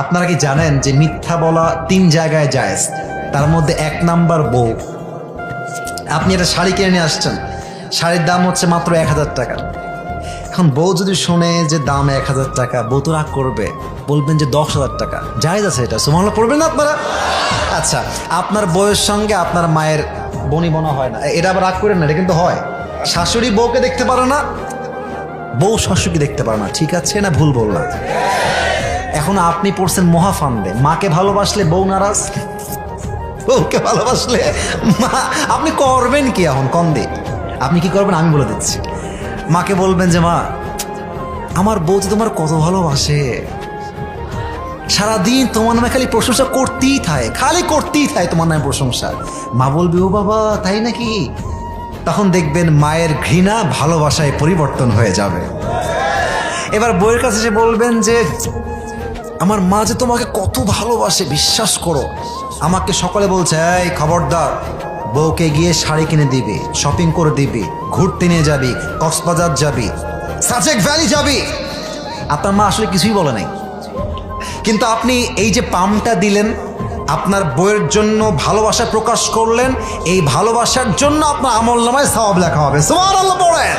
আপনারা কি জানেন যে মিথ্যা বলা 3 জায়গায় জায়েজ, তার মধ্যে 1 নাম্বার বউ। আপনি একটা শাড়ি কিনে নিয়ে আসছেন, শাড়ির দাম হচ্ছে মাত্র 1000 টাকা। এখন বউ যদি শোনে যে দাম 1000 টাকা, বউ তো রাগ করবে, বলবেন যে 10,000 টাকা। জায়েজ আছে এটা, সুবহানাল্লাহ পড়বেন না আপনারা? আচ্ছা, আপনার বউয়ের সঙ্গে আপনার মায়ের বনিবনা হয় না, এটা আবার রাগ করেন না, এটা কিন্তু হয়। শাশুড়ি বউকে দেখতে পারে না, বউ শাশুড়িকে দেখতে পারে না, ঠিক আছে না ভুল বললাম? এখন আপনি পড়ছেন মহাফান্দে, মাকে ভালোবাসলে বউ নারাজ, বউকে ভালোবাসলে মা। আপনি করবেন কি এখন কন্দে? আপনি কি করবেন আমি বলে দিচ্ছি। মাকে বলবেন যে মা, আমার বউ তো তোমার কত ভালোবাসে, সারাদিন তোমার নামে খালি প্রশংসা করতেই থাকে, খালি করতেই থাকে তোমার নামে প্রশংসা। মা বলবে ও বাবা তাই নাকি? তখন দেখবেন মায়ের ঘৃণা ভালোবাসায় পরিবর্তন হয়ে যাবে। এবার বউয়ের কাছে এসে বলবেন যে আমার মা যে তোমাকে কত ভালোবাসে, বিশ্বাস করো। আমাকে সকালে বলছে এই খবরদার, বউকে গিয়ে শাড়ি কিনে দিবি, শপিং করে দিবি, ঘুরতে নিয়ে যাবি, কক্সবাজার যাবি, সাজেক ভ্যালি যাবি। আপনার মা আসলে কিছুই বলে নাই, কিন্তু আপনি এই যে পামটা দিলেন, আপনার বউয়ের জন্য ভালোবাসা প্রকাশ করলেন, এই ভালোবাসার জন্য আপনার আমলনামায় সওয়াব লেখা হবে। সুবহানাল্লাহ পড়েন।